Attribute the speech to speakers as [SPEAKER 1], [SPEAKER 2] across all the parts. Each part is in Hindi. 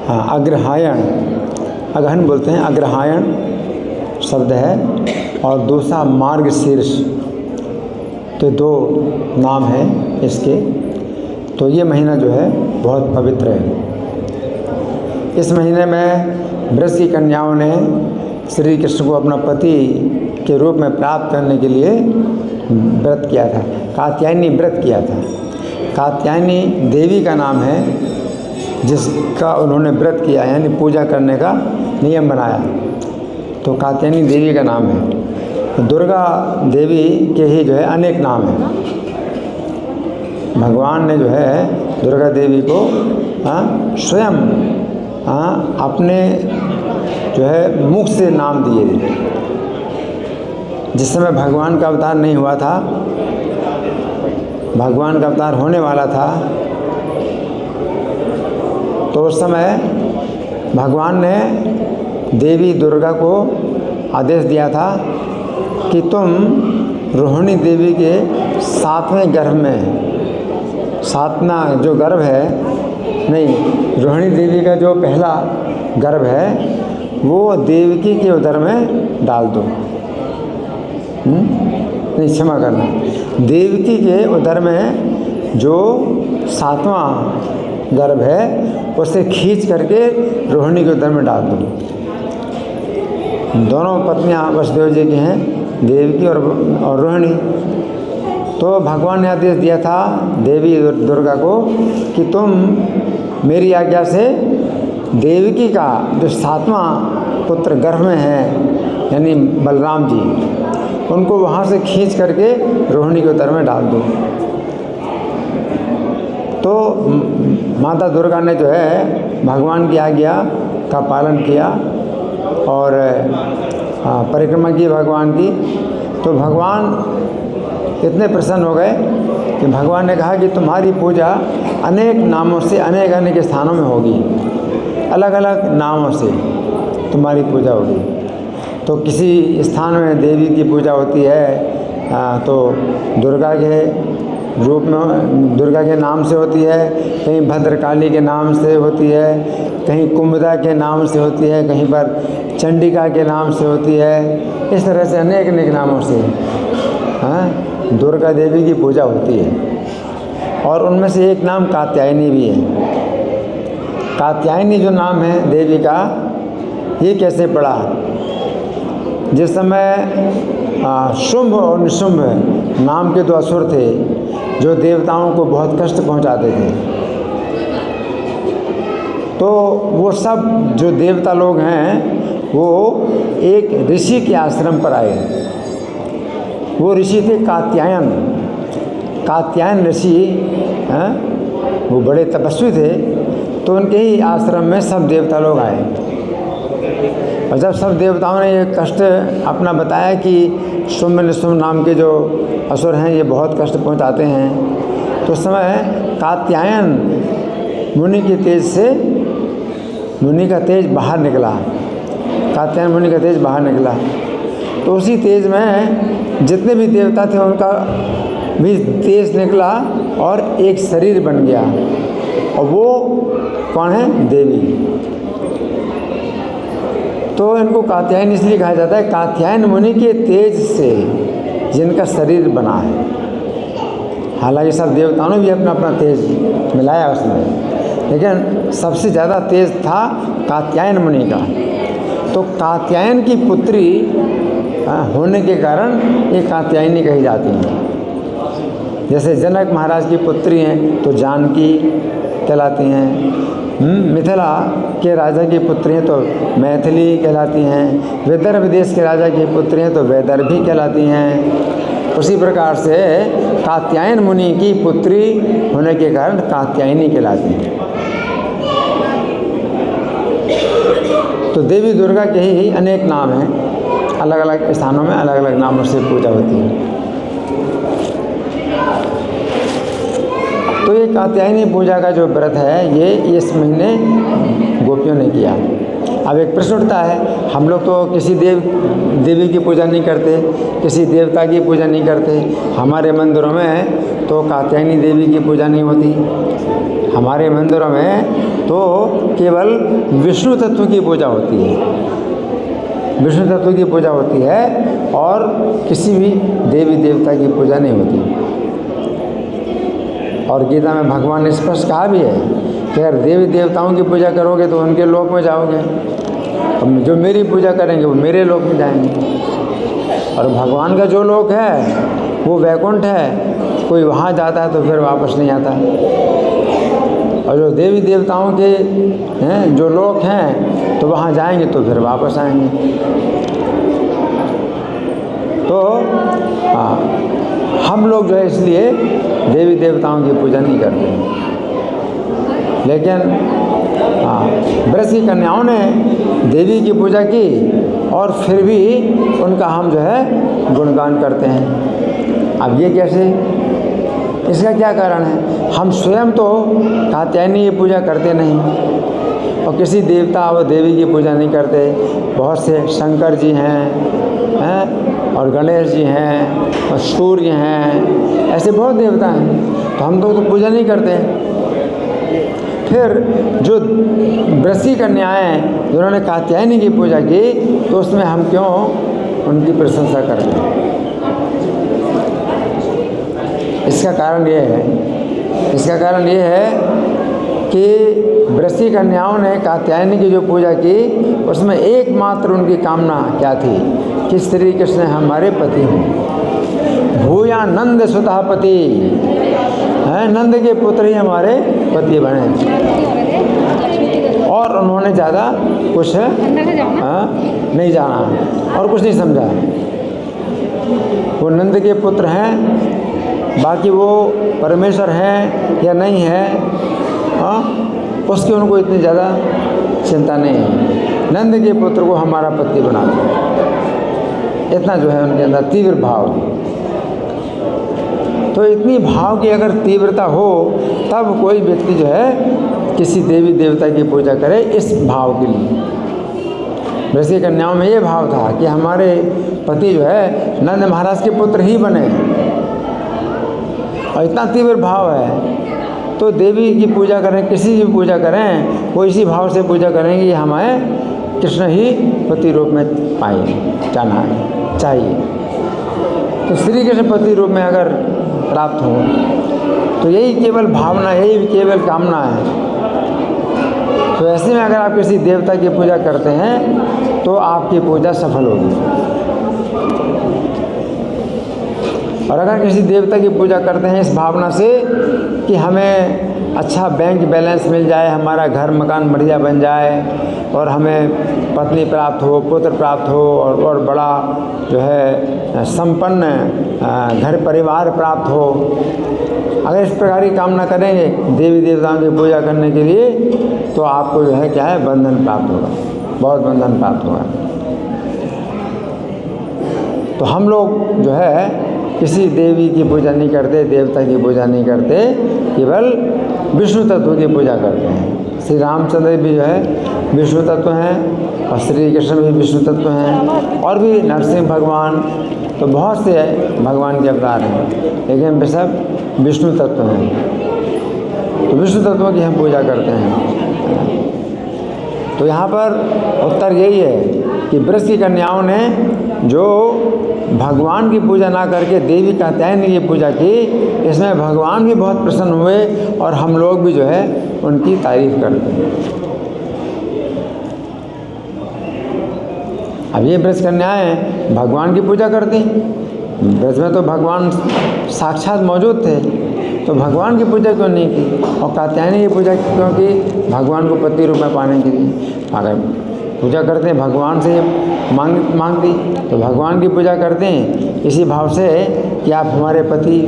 [SPEAKER 1] हाँ, अग्रहायण, अगहन बोलते हैं, अग्रहायण शब्द है, और दूसरा मार्गशीर्ष। तो 2 नाम हैं इसके। तो ये महीना जो है बहुत पवित्र है। इस महीने में ब्रज की कन्याओं ने श्री कृष्ण को अपना पति के रूप में प्राप्त करने के लिए व्रत किया था, कात्यायनी व्रत किया था। कात्यायनी देवी का नाम है जिसका उन्होंने व्रत किया, यानी पूजा करने का नियम बनाया, तो कात्यायनी देवी का नाम है। दुर्गा देवी के ही जो है अनेक नाम हैं। भगवान ने जो है दुर्गा देवी को स्वयं अपने जो है मुख से नाम दिए। जिस समय भगवान का अवतार नहीं हुआ था, भगवान का अवतार होने वाला था, तो उस समय भगवान ने देवी दुर्गा को आदेश दिया था कि तुम रोहिणी देवी के 7वें गर्भ में, 7वां जो गर्भ है, नहीं, रोहिणी देवी का जो पहला गर्भ है वो देवकी के उदर में डाल दो। नहीं, क्षमा करना, देवकी के उदर में जो 7वां गर्भ है उसे खींच करके रोहिणी के उदर में डाल दो। दोनों पत्नियां वसुदेव जी की हैं, देवकी और रोहिणी। तो भगवान ने आदेश दिया था देवी दुर्गा को कि तुम मेरी आज्ञा से देवकी का जो 7वां पुत्र गर्भ में है, यानी बलराम जी, उनको वहाँ से खींच करके रोहिणी के उदर में डाल दो। तो माता दुर्गा ने जो है भगवान की आज्ञा का पालन किया और परिक्रमा की भगवान की। तो भगवान इतने प्रसन्न हो गए कि भगवान ने कहा कि तुम्हारी पूजा अनेक नामों से अनेक अनेक स्थानों में होगी, अलग अलग नामों से तुम्हारी पूजा होगी। तो किसी स्थान में देवी की पूजा होती है तो दुर्गा के रूप में, दुर्गा के नाम से होती है, कहीं भद्रकाली के नाम से होती है, कहीं कुमुदा के नाम से होती है, कहीं पर चंडिका के नाम से होती है। इस तरह से अनेक अनेक नामों से दुर्गा देवी की पूजा होती है। और उनमें से एक नाम कात्यायनी भी है। कात्यायनी जो नाम है देवी का, ये कैसे पड़ा? जिस समय शुंभ और निशुंभ नाम के 2 असुर थे जो देवताओं को बहुत कष्ट पहुंचाते थे, तो वो सब जो देवता लोग हैं वो एक ऋषि के आश्रम पर आए। वो ऋषि थे कात्यायन। कात्यायन ऋषि वो बड़े तपस्वी थे, तो उनके ही आश्रम में सब देवता लोग आए। और जब सब देवताओं ने ये कष्ट अपना बताया कि शुंभ निशुंभ नाम के जो असुर हैं ये बहुत कष्ट पहुंचाते हैं, तो उस समय कात्यायन मुनि के तेज से, मुनि का तेज बाहर निकला, कात्यायन मुनि का तेज बाहर निकला। तो उसी तेज में जितने भी देवता थे उनका भी तेज निकला और एक शरीर बन गया। और वो कौन है? देवी। तो इनको कात्यायन इसलिए कहा जाता है, कात्यायन मुनि के तेज से जिनका शरीर बना है। हालांकि सब देवताओं ने भी अपना अपना तेज मिलाया उसमें, लेकिन सबसे ज़्यादा तेज था कात्यायन मुनि का। तो कात्यायन की पुत्री होने के कारण ये कात्यायनी कही जाती हैं। जैसे जनक महाराज की पुत्री हैं तो जानकी कहलाती हैं, मिथिला के राजा की पुत्री हैं तो मैथिली कहलाती हैं, विदर्भ देश के राजा की पुत्री हैं तो वैदर्भी कहलाती हैं। उसी प्रकार से कात्यायन मुनि की पुत्री होने के कारण कात्यायनी कहलाती हैं। तो देवी दुर्गा के ही अनेक नाम हैं, अलग अलग स्थानों में अलग अलग नामों से पूजा होती है। तो ये कात्यायनी पूजा का जो व्रत है ये इस महीने गोपियों ने किया। अब एक प्रश्न उठता है, हम लोग तो किसी देवी की पूजा नहीं करते, किसी देवता की पूजा नहीं करते, हमारे मंदिरों में तो कात्यायनी देवी की पूजा नहीं होती, हमारे मंदिरों में तो केवल विष्णु तत्व की पूजा होती है, विष्णु तत्व की पूजा होती है और किसी भी देवी देवता की पूजा नहीं होती। और गीता में भगवान ने स्पष्ट कहा भी है कि अगर देवी देवताओं की पूजा करोगे तो उनके लोक में जाओगे, और जो मेरी पूजा करेंगे वो मेरे लोक में जाएंगे। और भगवान का जो लोक है वो वैकुंठ है, कोई वहाँ जाता है तो फिर वापस नहीं आता। और जो देवी देवताओं के हैं जो लोक हैं तो वहाँ जाएंगे तो फिर वापस आएंगे। तो हम लोग जो है इसलिए देवी देवताओं की पूजा नहीं करते। लेकिन ब्रज की कन्याओं ने देवी की पूजा की और फिर भी उनका हम जो है गुणगान करते हैं। अब ये कैसे, इसका क्या कारण है? हम स्वयं तो कात्यायनी की पूजा करते नहीं और किसी देवता व देवी की पूजा नहीं करते। बहुत से शंकर जी हैं और गणेश जी हैं और सूर्य हैं, ऐसे बहुत देवता हैं, तो हम तो पूजा नहीं करते। फिर जो ब्रज की कन्याएँ जिन्होंने कात्यायनी की पूजा की तो उसमें हम क्यों उनकी प्रशंसा करते हैं? इसका कारण ये है कि ब्रज की कन्याओं ने कात्यायनी की जो पूजा की उसमें एकमात्र उनकी कामना क्या थी कि श्री कृष्ण हमारे पति हों, भूया नंद सुतः पति हैं, नंद के पुत्र ही हमारे पति बने। और उन्होंने ज़्यादा कुछ नहीं जाना और कुछ नहीं समझा। वो नंद के पुत्र हैं, बाकी वो परमेश्वर हैं या नहीं है उसकी उनको इतनी ज़्यादा चिंता नहीं है। नंद के पुत्र को हमारा पति बना दो, इतना जो है उनके अंदर तीव्र भाव। तो इतनी भाव की अगर तीव्रता हो तब कोई व्यक्ति जो है किसी देवी देवता की पूजा करे इस भाव के लिए। ब्रज की कन्याओं में ये भाव था कि हमारे पति जो है नंद महाराज के पुत्र ही बने, और इतना तीव्र भाव है। तो देवी की पूजा करें, किसी की पूजा करें, वो इसी भाव से पूजा करेंगे कि हमें कृष्ण ही पति रूप में पाए जाना चाहिए। तो श्री कृष्ण पति रूप में अगर प्राप्त हो तो यही केवल भावना, यही केवल कामना है। तो ऐसे में अगर आप किसी देवता की पूजा करते हैं तो आपकी पूजा सफल होगी। और अगर किसी देवता की पूजा करते हैं इस भावना से कि हमें अच्छा बैंक बैलेंस मिल जाए, हमारा घर मकान बढ़िया बन जाए और हमें पत्नी प्राप्त हो, पुत्र प्राप्त हो और बड़ा जो है संपन्न घर परिवार प्राप्त हो, अगर इस प्रकार की कामना करेंगे देवी देवताओं की पूजा करने के लिए तो आपको जो है क्या है बंधन प्राप्त होगा, बहुत बंधन प्राप्त होगा। तो हम लोग जो है किसी देवी की पूजा नहीं करते, देवता की पूजा नहीं करते, केवल विष्णु तत्व की पूजा करते हैं। श्री रामचंद्र भी जो है विष्णु तत्व हैं और श्री कृष्ण भी विष्णु तत्व हैं और भी नरसिंह भगवान, तो बहुत से भगवान के अवतार हैं, लेकिन वे सब विष्णु तत्व हैं। तो विष्णु तत्व की हम पूजा करते हैं। तो यहाँ पर उत्तर यही है कि ब्रज की कन्याओं ने जो भगवान की पूजा ना करके देवी कात्यायनी की पूजा की, इसमें भगवान भी बहुत प्रसन्न हुए और हम लोग भी जो है उनकी तारीफ करते हैं। अब ये ब्रज कन्याएं भगवान की पूजा करती, ब्रज में तो भगवान साक्षात मौजूद थे, तो भगवान की पूजा क्यों नहीं की? और कात्यायनी की पूजा क्यों की? भगवान को पति रूप में पाने के लिए। अगर पूजा करते हैं भगवान से मांग दी तो भगवान की पूजा करते हैं इसी भाव से कि आप हमारे पति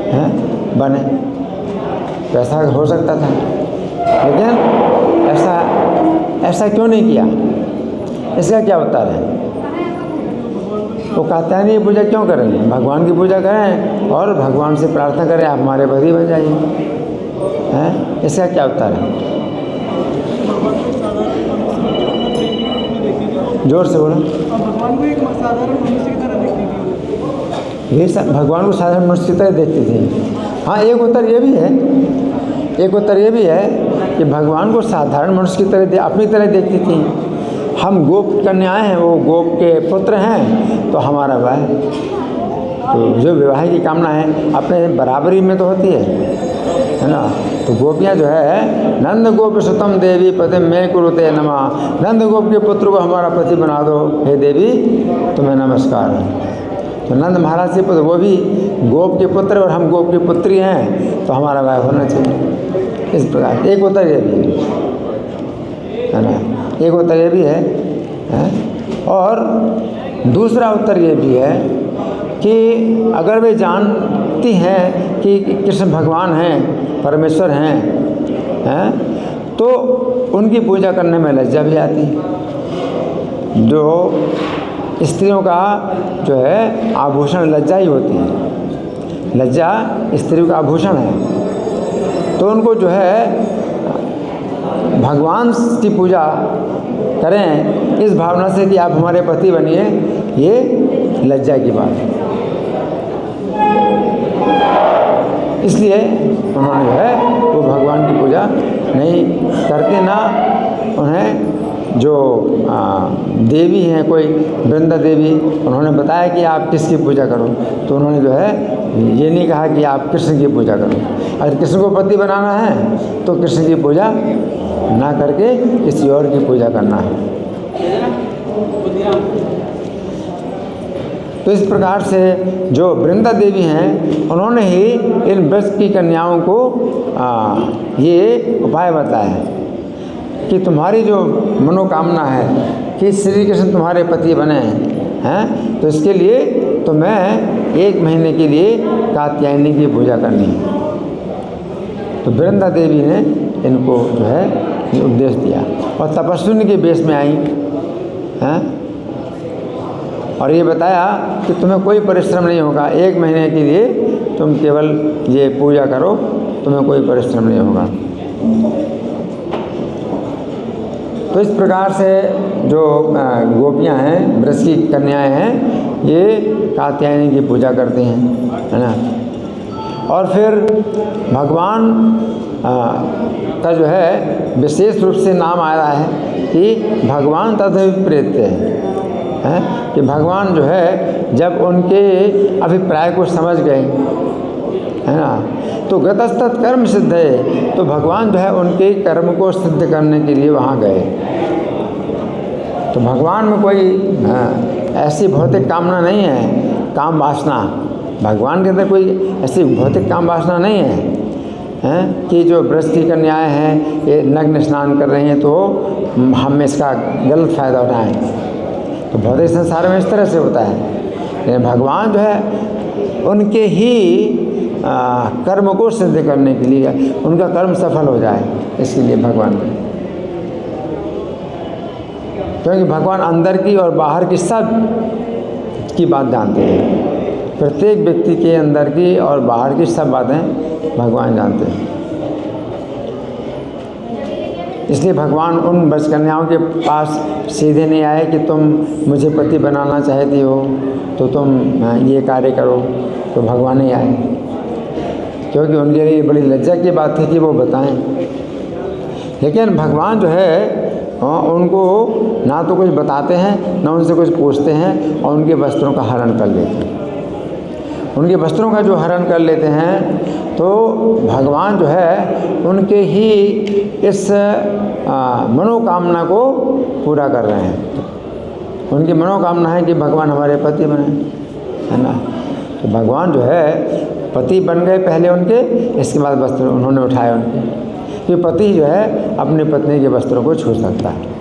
[SPEAKER 1] हैं बने, तो ऐसा हो सकता था। लेकिन ऐसा क्यों नहीं किया? इसका क्या उत्तर है? तो कात्यायनी की पूजा क्यों करेंगे? भगवान की पूजा करें और भगवान से प्रार्थना करें आप हमारे पति बन जाइए, हैं? इसका क्या उत्तर है? जोर से बोलो।
[SPEAKER 2] भगवान को एक साधारण मनुष्य की तरह देखती थी।
[SPEAKER 1] ये भगवान को साधारण मनुष्य की तरह देखती थी। हाँ, एक उत्तर ये भी है एक उत्तर ये भी है कि भगवान को साधारण मनुष्य की तरह अपनी तरह देखती थी। हम गोप कन्याएं हैं, वो गोप के पुत्र हैं, तो हमारा वह तो जो विवाह की कामना है अपने बराबरी में तो होती है ना। तो गोपियाँ जो है नंद गोप सुतम देवी पति में कुरुते नमः, नंद गोप के पुत्र को हमारा पति बना दो हे देवी, तुम्हें नमस्कार है। तो नंद महाराज के पुत्र वो भी गोप के पुत्र और हम गोप की पुत्री हैं, तो हमारा विवाह होना चाहिए। इस प्रकार एक उत्तर ये भी है ना, एक उत्तर ये भी है। और दूसरा उत्तर ये भी है कि अगर वे जानती हैं कि कृष्ण भगवान हैं, परमेश्वर हैं, तो उनकी पूजा करने में लज्जा भी आती। जो स्त्रियों का जो है आभूषण लज्जा ही होती है, लज्जा स्त्रियों का आभूषण है। तो उनको जो है भगवान की पूजा करें इस भावना से कि आप हमारे पति बनिए, ये लज्जा की बात है। इसलिए उन्होंने जो है वो भगवान की पूजा नहीं करते, ना उन्हें जो देवी हैं कोई वृंदा देवी, उन्होंने बताया कि आप किसकी पूजा करो, तो उन्होंने जो है ये नहीं कहा कि आप कृष्ण की पूजा करो। अगर कृष्ण को पति बनाना है तो कृष्ण की पूजा ना करके किसी और की पूजा करना है। तो इस प्रकार से जो वृंदा देवी हैं उन्होंने ही इन ब्रज की कन्याओं को ये उपाय बताया कि तुम्हारी जो मनोकामना है कि श्री कृष्ण तुम्हारे पति बने हैं, तो इसके लिए तुम्हें 1 महीने के लिए कात्यायनी की पूजा करनी है। तो वृंदा देवी ने इनको जो है उपदेश दिया और तपस्विनी के वेश में आई हैं, और ये बताया कि तुम्हें कोई परिश्रम नहीं होगा, 1 महीने के लिए तुम केवल ये पूजा करो, तुम्हें कोई परिश्रम नहीं होगा। तो इस प्रकार से जो गोपियाँ हैं, ब्रज की कन्याएं हैं, ये कात्यायनी की पूजा करती हैं, है ना। और फिर भगवान का जो है विशेष रूप से नाम आया है कि भगवान तदभिप्रेत्य है, कि भगवान जो है जब उनके अभिप्राय को समझ गए, है ना, तो गतस्तत् कर्म सिद्ध है, तो भगवान जो है उनके कर्म को सिद्ध करने के लिए वहाँ गए। तो भगवान में कोई ऐसी भौतिक कामना नहीं है, काम वासना, भगवान के अंदर कोई ऐसी भौतिक काम वासना नहीं है, कि जो ब्रज की कन्याएं हैं ये नग्न स्नान कर रही हैं तो हम इसका गलत फ़ायदा उठाएं। तो भौतिक संसार में इस तरह से होता है, लेकिन भगवान जो है उनके ही कर्म को सिद्ध करने के लिए, उनका कर्म सफल हो जाए, इसके लिए भगवान ने, क्योंकि भगवान अंदर की और बाहर की सब की बात जानते हैं। प्रत्येक व्यक्ति के अंदर की और बाहर की सब बातें भगवान जानते हैं। इसलिए भगवान उन ब्रज कन्याओं के पास सीधे नहीं आए कि तुम मुझे पति बनाना चाहती हो तो तुम ये कार्य करो, तो भगवान नहीं आए, क्योंकि उनके लिए बड़ी लज्जा की बात थी कि वो बताएं। लेकिन भगवान जो है उनको ना तो कुछ बताते हैं, ना उनसे कुछ पूछते हैं, और उनके वस्त्रों का हरण कर लेते हैं। उनके वस्त्रों का जो हरण कर लेते हैं, तो भगवान जो है उनके ही इस मनोकामना को पूरा कर रहे हैं। उनकी मनोकामना है कि भगवान हमारे पति बने, है ना। तो भगवान जो है पति बन गए पहले उनके, इसके बाद वस्त्र उन्होंने उठाए उनके, कि पति जो है अपनी पत्नी के वस्त्रों को छू सकता है।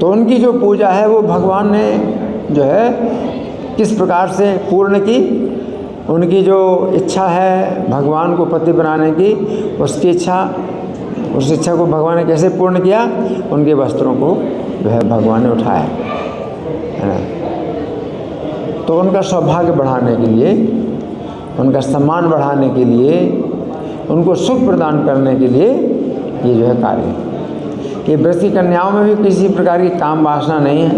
[SPEAKER 1] तो उनकी जो पूजा है वो भगवान ने जो है किस प्रकार से पूर्ण की, उनकी जो इच्छा है भगवान को पति बनाने की, उसकी इच्छा, उस इच्छा को भगवान ने कैसे पूर्ण किया, उनके वस्त्रों को जो है भगवान ने उठाया, है ना। तो उनका सौभाग्य बढ़ाने के लिए, उनका सम्मान बढ़ाने के लिए, उनको सुख प्रदान करने के लिए ये जो है कार्य। ये ब्रज की कन्याओं में भी किसी प्रकार की काम वासना नहीं है,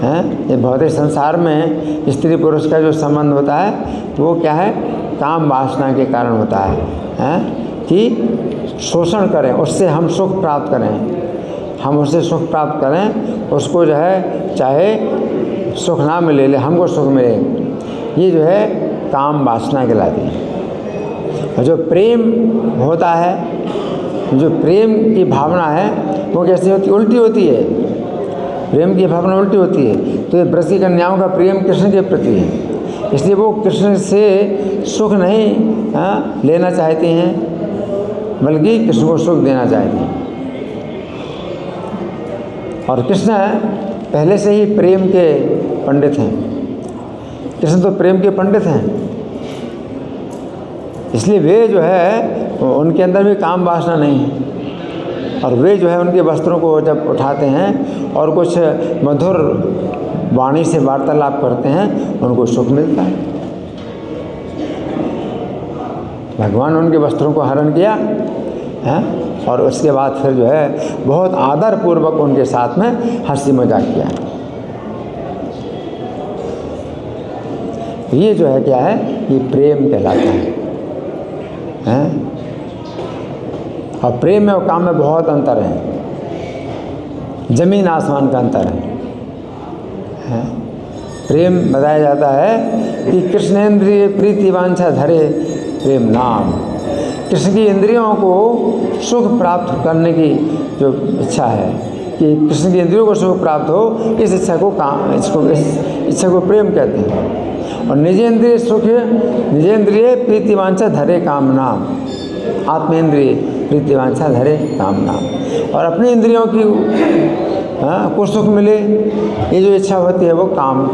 [SPEAKER 1] हैं। ये भौतिक संसार में स्त्री पुरुष का जो संबंध होता है वो क्या है, काम वासना के कारण होता है कि शोषण करें, उससे हम सुख प्राप्त करें, हम उससे सुख प्राप्त करें, उसको जो है चाहे सुख ना मिले ले हमको सुख मिले, ये जो है काम वासना कहलाती है। और जो प्रेम होता है, जो प्रेम की भावना है वो कैसी होती, उल्टी होती है। प्रेम की भावना उल्टी होती है। तो ये ब्रज की कन्याओं का प्रेम कृष्ण के प्रति है, इसलिए वो कृष्ण से सुख नहीं लेना चाहती हैं, बल्कि कृष्ण को सुख देना चाहती हैं। और कृष्ण पहले से ही प्रेम के पंडित हैं। कृष्ण तो प्रेम के पंडित हैं, इसलिए वे जो है उनके अंदर भी काम वासना नहीं है। और वे जो है उनके वस्त्रों को जब उठाते हैं और कुछ मधुर वाणी से वार्तालाप करते हैं, उनको सुख मिलता है। भगवान ने उनके वस्त्रों को हरण किया है और उसके बाद फिर जो है बहुत आदर पूर्वक उनके साथ में हंसी मजाक किया। ये जो है क्या है, ये प्रेम कहलाता है। और प्रेम में और काम में बहुत अंतर है, जमीन आसमान का अंतर है। प्रेम बताया जाता है कि कृष्णेन्द्रिय प्रीति वांछा धरे प्रेम नाम। कृष्ण की इंद्रियों को सुख प्राप्त करने की जो इच्छा है कि कृष्ण की इंद्रियों को सुख प्राप्त हो, इस इच्छा को इस इच्छा को प्रेम कहते हैं। और निजेंद्रिय सुख, निजेंद्रिय प्रीति वांछा धरे काम नाम। आत्मेंद्रिय प्रीति वांछा धरे काम नाम। और अपनी इंद्रियों की को सुख मिले, ये जो इच्छा होती है वो काम।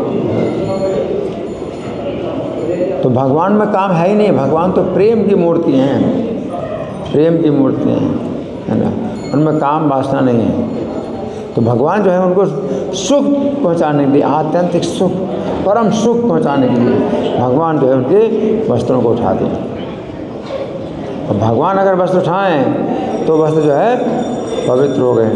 [SPEAKER 1] तो भगवान में काम है ही नहीं, भगवान तो प्रेम की मूर्ति हैं, प्रेम की मूर्ति हैं, है ना, उनमें काम वासना नहीं है। तो भगवान जो है उनको सुख पहुंचाने के लिए, आत्यंतिक सुख, परम सुख पहुंचाने के लिए भगवान जो है उनके वस्त्रों को उठाते हैं। और भगवान अगर वस्त्र उठाएं तो वस्त्र जो है पवित्र हो गए।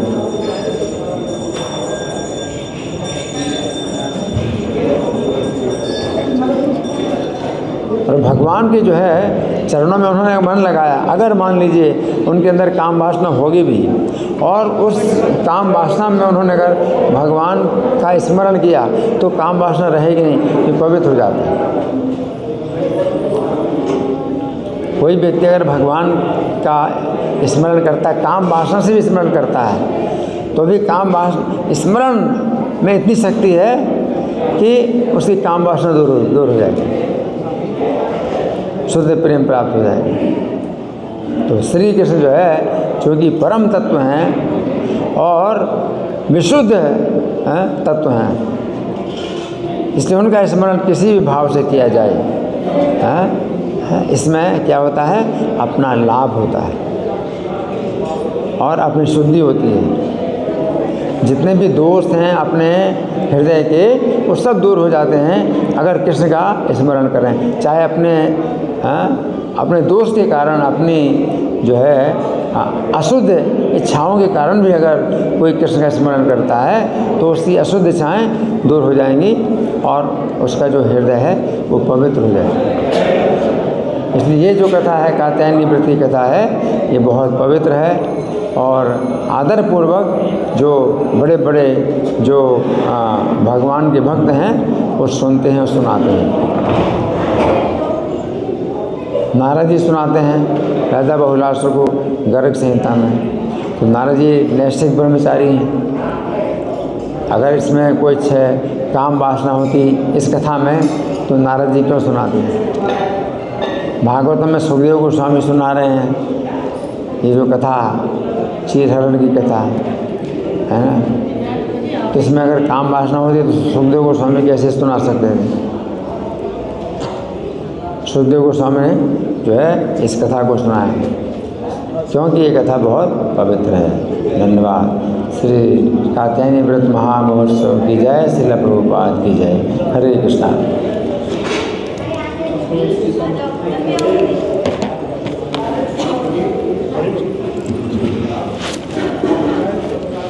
[SPEAKER 1] और भगवान के जो है चरणों में उन्होंने मन लगाया। अगर मान लीजिए उनके अंदर काम वासना होगी भी और उस काम वासना में उन्होंने अगर भगवान का स्मरण किया तो काम वासना रहेगी नहीं, ये पवित्र हो जाता है। कोई व्यक्ति अगर भगवान का स्मरण करता है, काम वासना से भी स्मरण करता है, तो भी काम वासना स्मरण में इतनी शक्ति है कि उसकी काम वासना दूर हो जाएगी, शुद्ध प्रेम प्राप्त हो जाएगा। तो श्री कृष्ण जो है जो कि परम तत्व हैं और विशुद्ध तत्व हैं, इसलिए उनका स्मरण किसी भी भाव से किया जाए, इसमें क्या होता है, अपना लाभ होता है और अपनी शुद्धि होती है। जितने भी दोष हैं अपने हृदय के, वो सब दूर हो जाते हैं अगर कृष्ण का स्मरण करें। चाहे अपने दोष के कारण, अपनी जो है अशुद्ध इच्छाओं के कारण भी अगर कोई कृष्ण का स्मरण करता है तो उसकी अशुद्ध इच्छाएं दूर हो जाएंगी और उसका जो हृदय है वो पवित्र हो जाएगा। इसलिए ये जो कथा है, कात्यायनी व्रत की कथा है, ये बहुत पवित्र है और आदरपूर्वक जो बड़े बड़े जो भगवान के भक्त हैं वो सुनते हैं और सुनाते हैं। नारद जी सुनाते हैं राजा बहुलासुर को गर्ग संहिता में। तो नारद जी नैष्ठिक ब्रह्मचारी हैं। अगर इसमें कुछ काम वासना होती इस कथा में तो नारद जी क्यों सुनाते हैं? भागवतम में सुखदेव गोस्वामी सुना रहे हैं ये जो कथा, चीरहरण की कथा है ना, तो इसमें अगर काम वासना होती तो सुखदेव गोस्वामी कैसे सुना सकते थे? सुखदेव गोस्वामी ने जो है इस कथा को सुनाया क्योंकि ये कथा बहुत पवित्र है। धन्यवाद। श्री कात्यायनी व्रत महामहोत्सव की जय, श्रील प्रभुपाद की जय। हरे कृष्णा।